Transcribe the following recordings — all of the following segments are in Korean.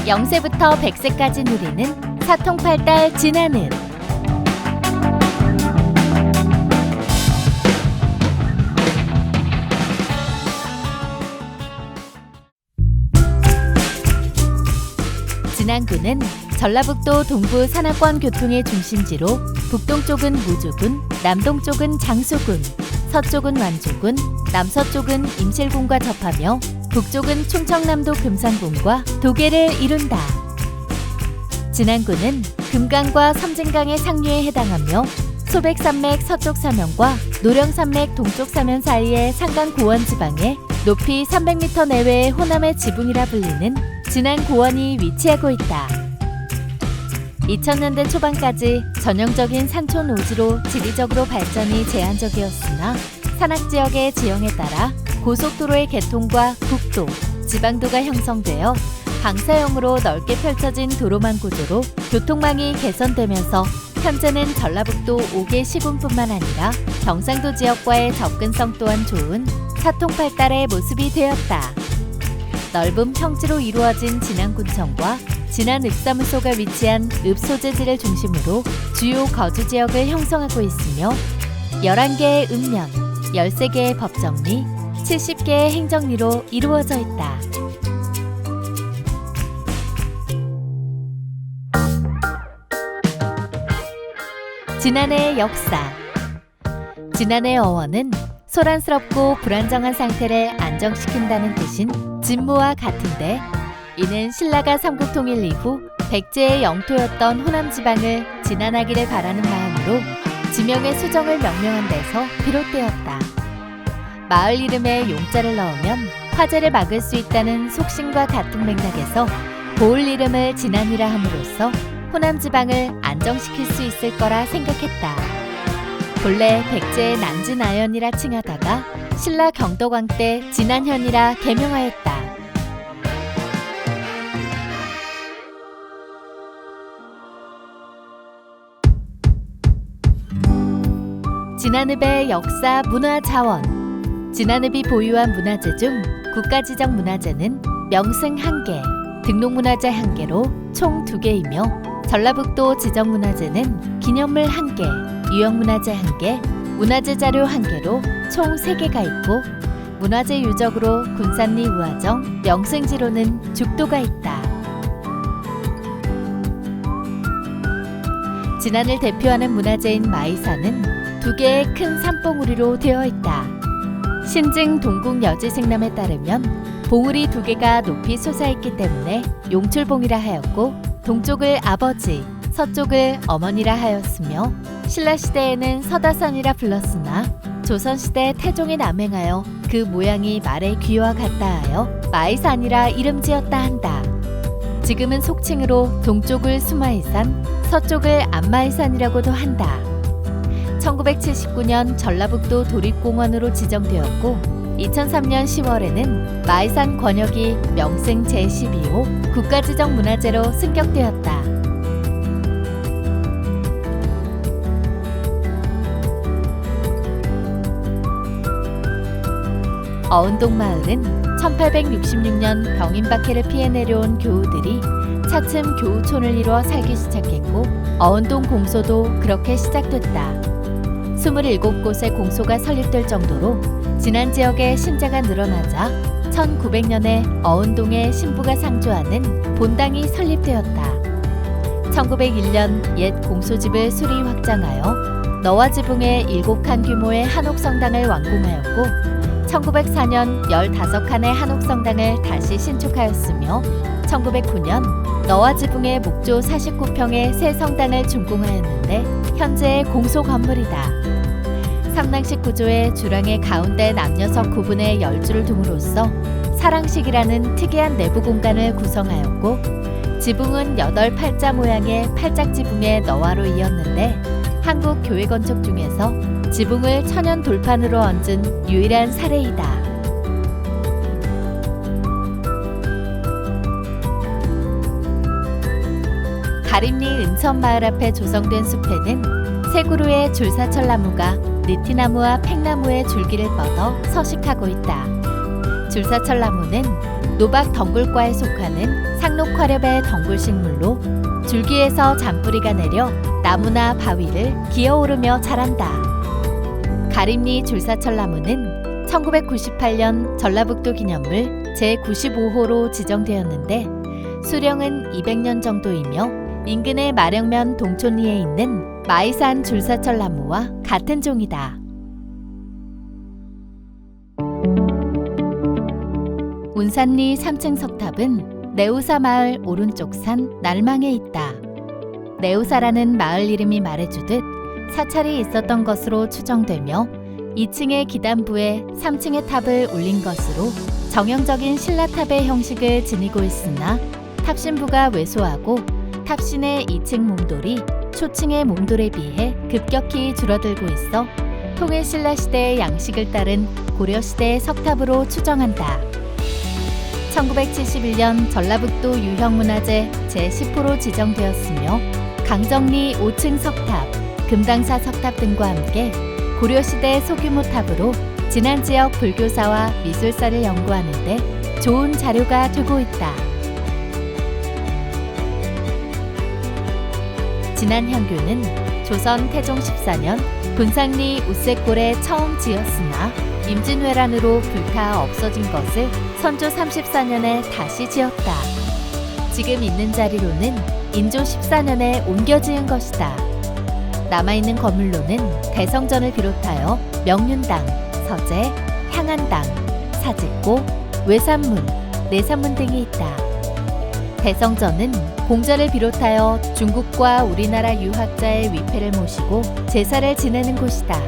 0세부터 100세까지 누리는 사통팔달 진하늪. 진안군은 전라북도 동부 산악권 교통의 중심지로 북동쪽은 무주군, 남동쪽은 장수군, 서쪽은 완주군, 남서쪽은 임실군과 접하며 북쪽은 충청남도 금산군과 도계를 이룬다. 진안군은 금강과 섬진강의 상류에 해당하며 소백산맥 서쪽 사면과 노령산맥 동쪽 사면 사이의 산강 고원 지방에 높이 300m 내외의 호남의 지붕이라 불리는 진안고원이 위치하고 있다. 2000년대 초반까지 전형적인 산촌 오지로 지리적으로 발전이 제한적이었으나 산악지역의 지형에 따라 고속도로의 개통과 국도, 지방도가 형성되어 방사형으로 넓게 펼쳐진 도로망 구조로 교통망이 개선되면서 현재는 전라북도 5개 시군뿐만 아니라 경상도 지역과의 접근성 또한 좋은 사통팔달의 모습이 되었다. 넓은 평지로 이루어진 진안군청과 진안읍사무소가 위치한 읍소재지를 중심으로 주요 거주 지역을 형성하고 있으며 11개의 읍면, 13개의 법정리, 70개의 행정리로 이루어져 있다. 진안의 역사. 진안의 어원은 소란스럽고 불안정한 상태를 안정시킨다는 뜻인 진모와 같은데, 이는 신라가 삼국통일 이후 백제의 영토였던 호남지방을 진안하기를 바라는 마음으로 지명의 수정을 명명한 데서 비롯되었다. 마을 이름에 용자를 넣으면 화재를 막을 수 있다는 속신과 같은 맥락에서 고을 이름을 진안이라 함으로써 호남지방을 안정시킬 수 있을 거라 생각했다. 본래 백제의 남진아현이라 칭하다가 신라 경도광 때 진안현이라 개명하였다. 진안읍의 역사 문화 자원. 진안읍이 보유한 문화재 중 국가지정 문화재는 명승 1개, 등록문화재 1개로 총 2개이며 전라북도 지정문화재는 기념물 1개, 유형문화재 1개, 문화재 자료 1개로 총 3개가 있고, 문화재 유적으로 군산리 우화정, 명승지로는 죽도가 있다. 진안을 대표하는 문화재인 마이산은 2개의 큰 산봉우리로 되어 있다. 신증 동국여지생남에 따르면 봉우리 2개가 높이 솟아있기 때문에 용출봉이라 하였고, 동쪽을 아버지, 서쪽을 어머니라 하였으며, 신라시대에는 서다산이라 불렀으나 조선시대 태종이 남행하여 그 모양이 말의 귀와 같다 하여 마이산이라 이름 지었다 한다. 지금은 속칭으로 동쪽을 수마이산, 서쪽을 안마이산이라고도 한다. 1979년 전라북도 도립공원으로 지정되었고 2003년 10월에는 마이산 권역이 명승 제12호 국가지정문화재로 승격되었다. 어운동 마을은 1866년 병인박해를 피해 내려온 교우들이 차츰 교우촌을 이루어 살기 시작했고, 어운동 공소도 그렇게 시작됐다. 27곳의 공소가 설립될 정도로 진안 지역의 신자가 늘어나자 1900년에 어운동에 신부가 상주하는 본당이 설립되었다. 1901년 옛 공소집을 수리 확장하여 너와 지붕에 7칸 규모의 한옥성당을 완공하였고, 1904년 15칸의 한옥성당을 다시 신축하였으며 1909년 너와 지붕의 목조 49평의 새 성당을 준공하였는데 현재의 공소 건물이다. 상랑식 구조의 주랑의 가운데 남녀석 구분의 열줄을 둠으로써 사랑식이라는 특이한 내부 공간을 구성하였고, 지붕은 8팔자 모양의 팔짝 지붕의 너와로 이었는데 한국 교회 건축 중에서 지붕을 천연 돌판으로 얹은 유일한 사례이다. 가림리 은천마을 앞에 조성된 숲에는 세 그루의 줄사철나무가 느티나무와 팽나무의 줄기를 뻗어 서식하고 있다. 줄사철나무는 노박 덩굴과에 속하는 상록화렵의 덩굴식물로 줄기에서 잔뿌리가 내려 나무나 바위를 기어오르며 자란다. 가림리 줄사철나무는 1998년 전라북도 기념물 제95호로 지정되었는데 수령은 200년 정도이며 인근의 마령면 동촌리에 있는 마이산 줄사철나무와 같은 종이다. 운산리 3층 석탑은 내우사 마을 오른쪽 산 날망에 있다. 내우사라는 마을 이름이 말해주듯 사찰이 있었던 것으로 추정되며 2층의 기단부에 3층의 탑을 올린 것으로 정형적인 신라탑의 형식을 지니고 있으나 탑신부가 왜소하고 탑신의 2층 몸돌이 초층의 몸돌에 비해 급격히 줄어들고 있어 통일신라시대의 양식을 따른 고려시대의 석탑으로 추정한다. 1971년 전라북도 유형문화재 제10호로 지정되었으며 강정리 5층 석탑, 금당사 석탑 등과 함께 고려시대 소규모 탑으로 진안 지역 불교사와 미술사를 연구하는 데 좋은 자료가 되고 있다. 진안현교는 조선 태종 14년 군상리 우세골에 처음 지었으나 임진왜란으로 불타 없어진 것을 선조 34년에 다시 지었다. 지금 있는 자리로는 인조 14년에 옮겨 지은 것이다. 남아있는 건물로는 대성전을 비롯하여 명륜당, 서재, 향안당, 사직고, 외산문, 내산문 등이 있다. 대성전은 공자를 비롯하여 중국과 우리나라 유학자의 위패를 모시고 제사를 지내는 곳이다.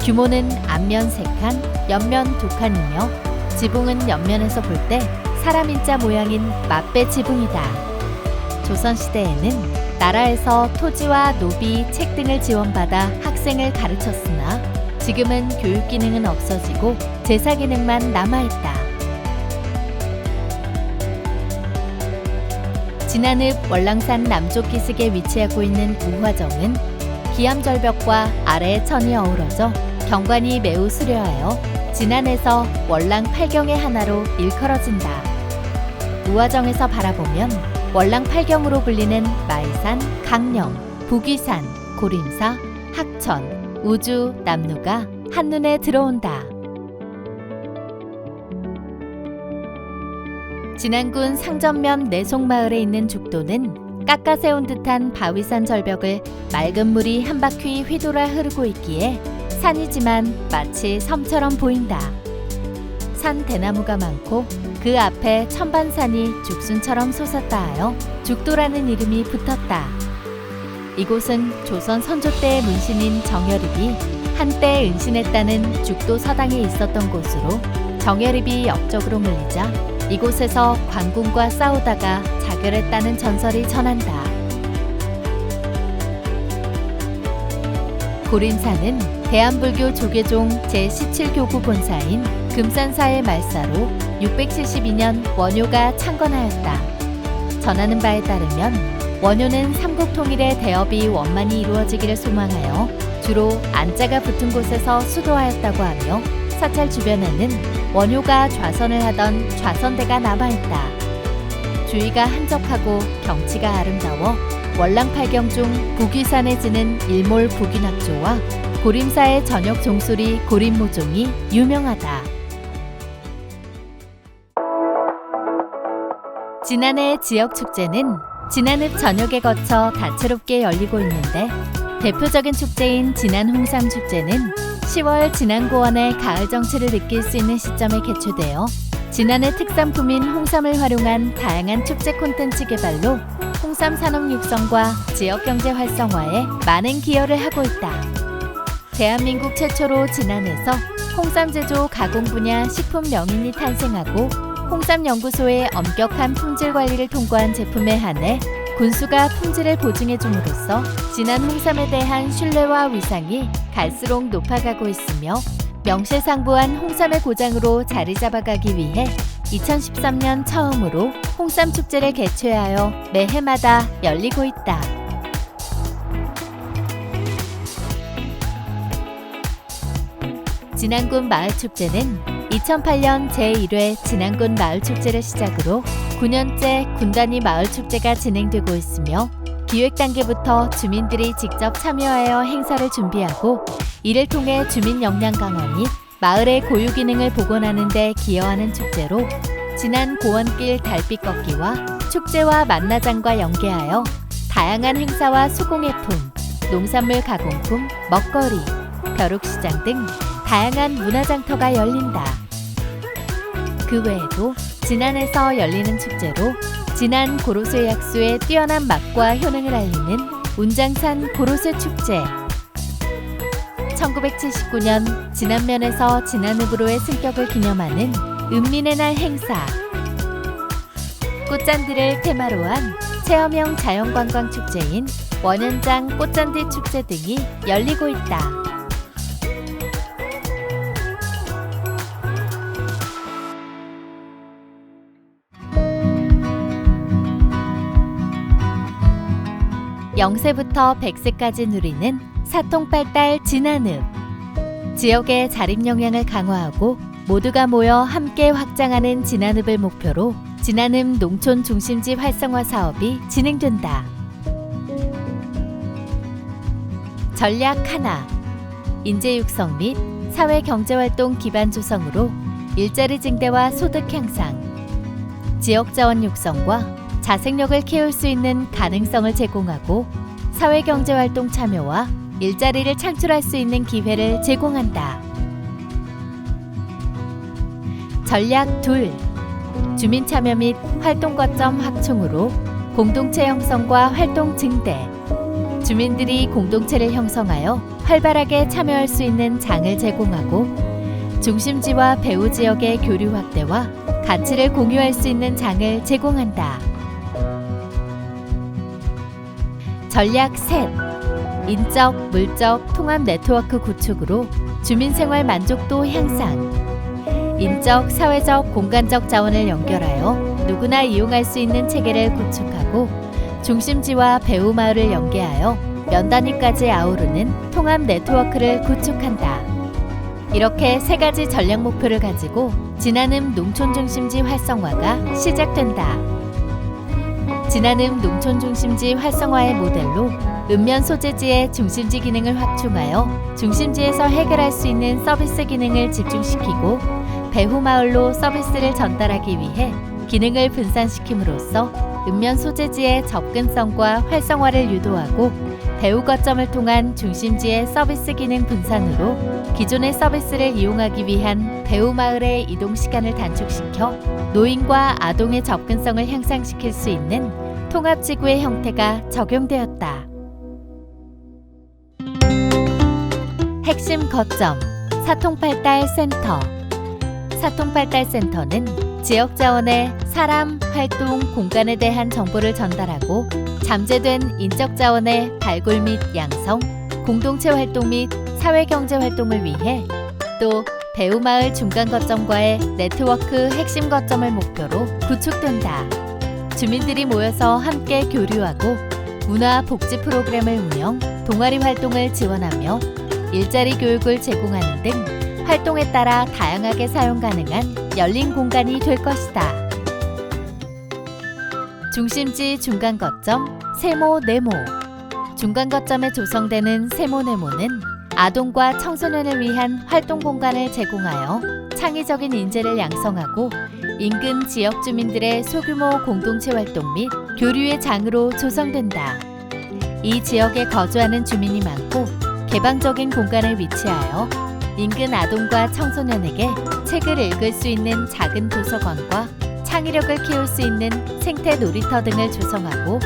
규모는 앞면 3칸, 옆면 2칸이며 지붕은 옆면에서 볼 때 사람 인자 모양인 맞배 지붕이다. 조선시대에는 나라에서 토지와 노비, 책 등을 지원받아 학생을 가르쳤으나 지금은 교육 기능은 없어지고 제사 기능만 남아있다. 진안읍 월랑산 남쪽 기슭에 위치하고 있는 우화정은 기암절벽과 아래의 천이 어우러져 경관이 매우 수려하여 진안에서 월랑 8경의 하나로 일컬어진다. 우화정에서 바라보면 월랑 8경으로 불리는 마이산, 강령, 부귀산, 고림사, 학천, 우주, 남루가 한눈에 들어온다. 진안군 상전면 내송마을에 있는 죽도는 깎아세운 듯한 바위산 절벽을 맑은 물이 한 바퀴 휘돌아 흐르고 있기에 산이지만 마치 섬처럼 보인다. 산 대나무가 많고 그 앞에 천반산이 죽순처럼 솟았다 하여 죽도라는 이름이 붙었다. 이곳은 조선 선조 때의 문신인 정여립이 한때 은신했다는 죽도 서당에 있었던 곳으로 정여립이 역적으로 물리자 이곳에서 관군과 싸우다가 자결했다는 전설이 전한다. 고림사는 대한불교 조계종 제17교구 본사인 금산사의 말사로 672년 원효가 창건하였다. 전하는 바에 따르면 원효는 삼국통일의 대업이 원만히 이루어지기를 소망하여 주로 안자가 붙은 곳에서 수도하였다고 하며 사찰 주변에는 원효가 좌선을 하던 좌선대가 남아있다. 주위가 한적하고 경치가 아름다워 월랑팔경 중 부귀산에 지는 일몰 부귀낙조와 고림사의 저녁 종소리 고림모종이 유명하다. 진안의 지역 축제는 진안읍 전역에 거쳐 다채롭게 열리고 있는데 대표적인 축제인 진안 홍삼 축제는 10월 진안고원의 가을 정취를 느낄 수 있는 시점에 개최되어 진안의 특산품인 홍삼을 활용한 다양한 축제 콘텐츠 개발로 홍삼 산업 육성과 지역 경제 활성화에 많은 기여를 하고 있다. 대한민국 최초로 진안에서 홍삼 제조 가공 분야 식품 명인이 탄생하고 홍삼연구소의 엄격한 품질 관리를 통과한 제품에 한해 군수가 품질을 보증해 줌으로써 진안 홍삼에 대한 신뢰와 위상이 갈수록 높아가고 있으며 명실상부한 홍삼의 고장으로 자리 잡아가기 위해 2013년 처음으로 홍삼 축제를 개최하여 매해마다 열리고 있다. 진안군 마을축제는 2008년 제1회 진안군 마을축제를 시작으로 9년째 군단위 마을축제가 진행되고 있으며 기획 단계부터 주민들이 직접 참여하여 행사를 준비하고 이를 통해 주민 역량 강화 및 마을의 고유 기능을 복원하는 데 기여하는 축제로 진안 고원길 달빛 걷기와 축제와 만나장과 연계하여 다양한 행사와 수공예품, 농산물 가공품, 먹거리, 벼룩시장 등 다양한 문화장터가 열린다. 그 외에도 진안에서 열리는 축제로 진안 고로쇠 약수의 뛰어난 맛과 효능을 알리는 운장산 고로쇠 축제, 1979년 진안면에서 진안읍으로의 승격을 기념하는 읍민의 날 행사, 꽃잔디를 테마로 한 체험형 자연관광 축제인 원현장 꽃잔디 축제 등이 열리고 있다. 영세부터 100세까지 누리는 사통팔달 진안읍. 지역의 자립 역량을 강화하고 모두가 모여 함께 확장하는 진안읍을 목표로 진안읍 농촌 중심지 활성화 사업이 진행된다. 전략 하나, 인재 육성 및 사회 경제활동 기반 조성으로 일자리 증대와 소득 향상, 지역 자원 육성과 자생력을 키울 수 있는 가능성을 제공하고 사회 경제활동 참여와 일자리를 창출할 수 있는 기회를 제공한다. 전략 둘, 주민 참여 및 활동 거점 확충으로 공동체 형성과 활동 증대, 주민들이 공동체를 형성하여 활발하게 참여할 수 있는 장을 제공하고 중심지와 배후 지역의 교류 확대와 가치를 공유할 수 있는 장을 제공한다. 전략 셋, 인적, 물적 통합 네트워크 구축으로 주민생활 만족도 향상, 인적, 사회적, 공간적 자원을 연결하여 누구나 이용할 수 있는 체계를 구축하고 중심지와 배후 마을을 연계하여 면 단위까지 아우르는 통합 네트워크를 구축한다. 이렇게 세 가지 전략 목표를 가지고 진안읍 농촌 중심지 활성화가 시작된다. 진안읍 농촌 중심지 활성화의 모델로 읍면 소재지의 중심지 기능을 확충하여 중심지에서 해결할 수 있는 서비스 기능을 집중시키고 배후 마을로 서비스를 전달하기 위해 기능을 분산시킴으로써 읍면 소재지의 접근성과 활성화를 유도하고 배후 거점을 통한 중심지의 서비스 기능 분산으로 기존의 서비스를 이용하기 위한 배후 마을의 이동 시간을 단축시켜 노인과 아동의 접근성을 향상시킬 수 있는 통합지구의 형태가 적용되었다. 핵심 거점 사통팔달 센터. 사통팔달 센터는 지역 자원의 사람, 활동, 공간에 대한 정보를 전달하고 잠재된 인적 자원의 발굴 및 양성, 공동체 활동 및 사회경제 활동을 위해 또 배후 마을 중간 거점과의 네트워크 핵심 거점을 목표로 구축된다. 주민들이 모여서 함께 교류하고 문화 복지 프로그램을 운영, 동아리 활동을 지원하며 일자리 교육을 제공하는 등 활동에 따라 다양하게 사용 가능한 열린 공간이 될 것이다. 중심지 중간 거점 세모 네모. 중간 거점에 조성되는 세모 네모는 아동과 청소년을 위한 활동 공간을 제공하여 창의적인 인재를 양성하고 인근 지역 주민들의 소규모 공동체 활동 및 교류의 장으로 조성된다. 이 지역에 거주하는 주민이 많고 개방적인 공간에 위치하여 인근 아동과 청소년에게 책을 읽을 수 있는 작은 도서관과 창의력을 키울 수 있는 생태 놀이터 등을 조성하고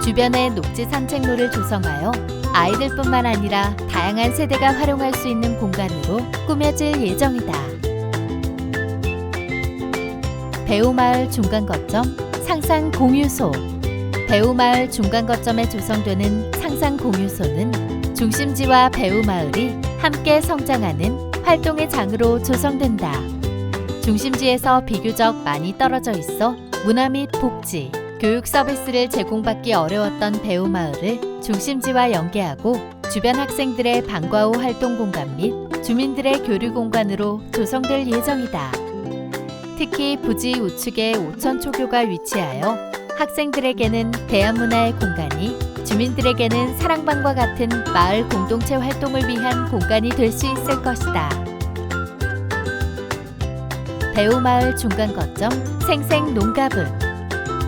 주변에 녹지 산책로를 조성하여 아이들뿐만 아니라 다양한 세대가 활용할 수 있는 공간으로 꾸며질 예정이다. 배후마을 중간 거점 상상 공유소. 배후마을 중간 거점에 조성되는 상상 공유소는 중심지와 배후마을이 함께 성장하는 활동의 장으로 조성된다. 중심지에서 비교적 많이 떨어져 있어 문화 및 복지, 교육 서비스를 제공받기 어려웠던 배후마을을 중심지와 연계하고 주변 학생들의 방과 후 활동 공간 및 주민들의 교류 공간으로 조성될 예정이다. 특히 부지 우측에 오천초교가 위치하여 학생들에게는 대한문화의 공간이, 주민들에게는 사랑방과 같은 마을 공동체 활동을 위한 공간이 될 수 있을 것이다. 배우마을 중간거점 생생농가부.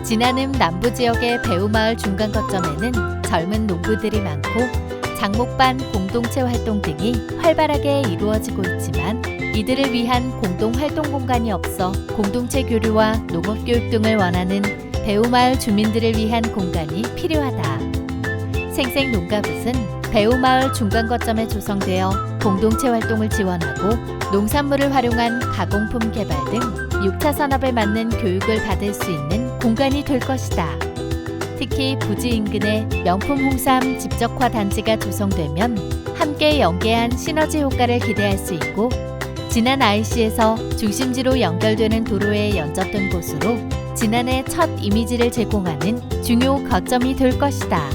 진안읍 남부지역의 배우마을 중간거점에는 젊은 농부들이 많고 장목반 공동체 활동 등이 활발하게 이루어지고 있지만 이들을 위한 공동활동 공간이 없어 공동체 교류와 농업교육 등을 원하는 배우마을 주민들을 위한 공간이 필요하다. 생생농가붓은 배우마을 중간거점에 조성되어 공동체 활동을 지원하고 농산물을 활용한 가공품 개발 등 6차 산업에 맞는 교육을 받을 수 있는 공간이 될 것이다. 특히 부지 인근에 명품 홍삼 집적화 단지가 조성되면 함께 연계한 시너지 효과를 기대할 수 있고, 진안 IC에서 중심지로 연결되는 도로에 연접된 곳으로 진안의 첫 이미지를 제공하는 중요 거점이 될 것이다.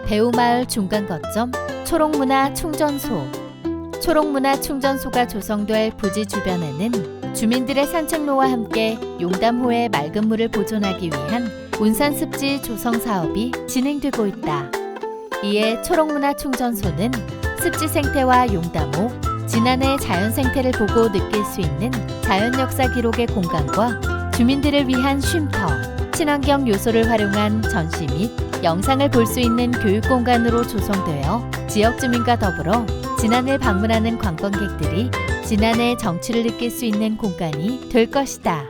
배우마을 중간거점 초록문화충전소. 초록문화충전소가 조성될 부지 주변에는 주민들의 산책로와 함께 용담호의 맑은 물을 보존하기 위한 운산습지 조성 사업이 진행되고 있다. 이에 초록문화충전소는 습지 생태와 용담호, 진안의 자연 생태를 보고 느낄 수 있는 자연 역사 기록의 공간과 주민들을 위한 쉼터, 친환경 요소를 활용한 전시 및 영상을 볼 수 있는 교육 공간으로 조성되어 지역 주민과 더불어 진안을 방문하는 관광객들이 진안의 정취를 느낄 수 있는 공간이 될 것이다.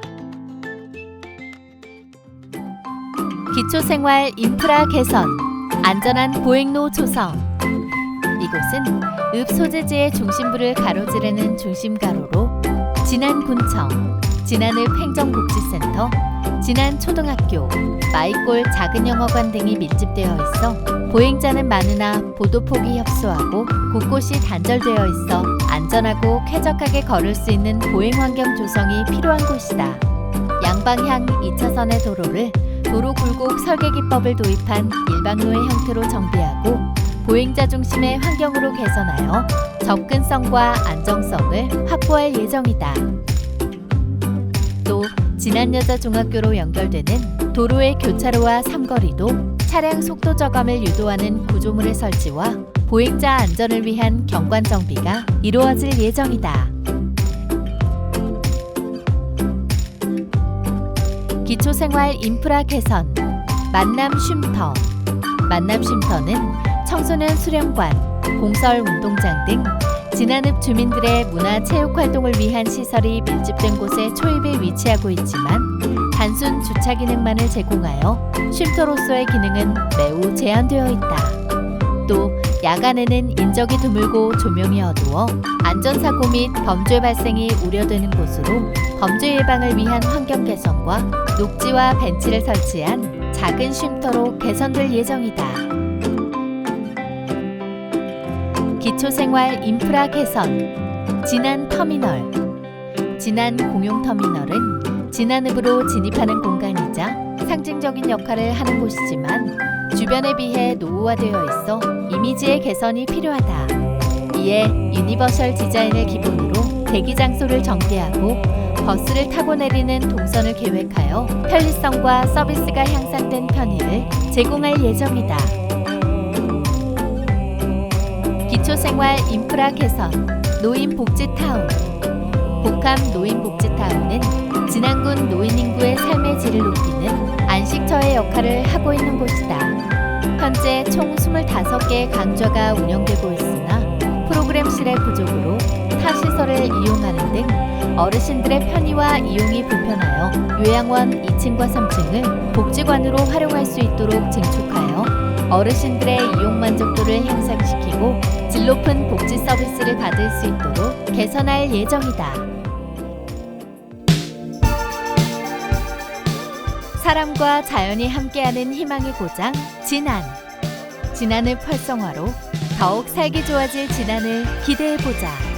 기초생활 인프라 개선, 안전한 보행로 조성. 이곳은 읍 소재지의 중심부를 가로지르는 중심가로로 진안군청, 진안읍 행정복지센터, 진안초등학교, 마이골 작은 영어관 등이 밀집되어 있어 보행자는 많으나 보도폭이 협소하고 곳곳이 단절되어 있어 안전하고 쾌적하게 걸을 수 있는 보행환경 조성이 필요한 곳이다. 양방향 2차선의 도로를 도로 굴곡 설계기법을 도입한 일방로의 형태로 정비하고 보행자 중심의 환경으로 개선하여 접근성과 안정성을 확보할 예정이다. 또 진안여자중학교로 연결되는 도로의 교차로와 삼거리도 차량 속도 저감을 유도하는 구조물의 설치와 보행자 안전을 위한 경관 정비가 이루어질 예정이다. 기초생활 인프라 개선, 만남 쉼터. 만남 쉼터는 청소년 수련관, 공설 운동장 등 진안읍 주민들의 문화체육활동을 위한 시설이 밀집된 곳에 초입에 위치하고 있지만 단순 주차 기능만을 제공하여 쉼터로서의 기능은 매우 제한되어 있다. 또 야간에는 인적이 드물고 조명이 어두워 안전사고 및 범죄 발생이 우려되는 곳으로 범죄 예방을 위한 환경 개선과 녹지와 벤치를 설치한 작은 쉼터로 개선될 예정이다. 기초생활 인프라 개선, 진안터미널. 진안공용터미널은 진안읍으로 진입하는 공간이자 상징적인 역할을 하는 곳이지만 주변에 비해 노후화되어 있어 이미지의 개선이 필요하다. 이에 유니버셜 디자인을 기본으로 대기 장소를 정비하고 버스를 타고 내리는 동선을 계획하여 편리성과 서비스가 향상된 편의를 제공할 예정이다. 기초생활 인프라 개선, 노인복지타운. 복합 노인복지타운은 진안군 노인 인구의 삶의 질을 높이는 안식처의 역할을 하고 있는 곳이다. 현재 총 25개 강좌가 운영되고 있으나 프로그램실의 부족으로 타 시설을 이용하는 등 어르신들의 편의와 이용이 불편하여 요양원 2층과 3층을 복지관으로 활용할 수 있도록 증축하여 어르신들의 이용 만족도를 향상시키고 질 높은 복지 서비스를 받을 수 있도록 개선할 예정이다. 사람과 자연이 함께하는 희망의 고장 진안. 진안읍 활성화로 더욱 살기 좋아질 진안을 기대해보자.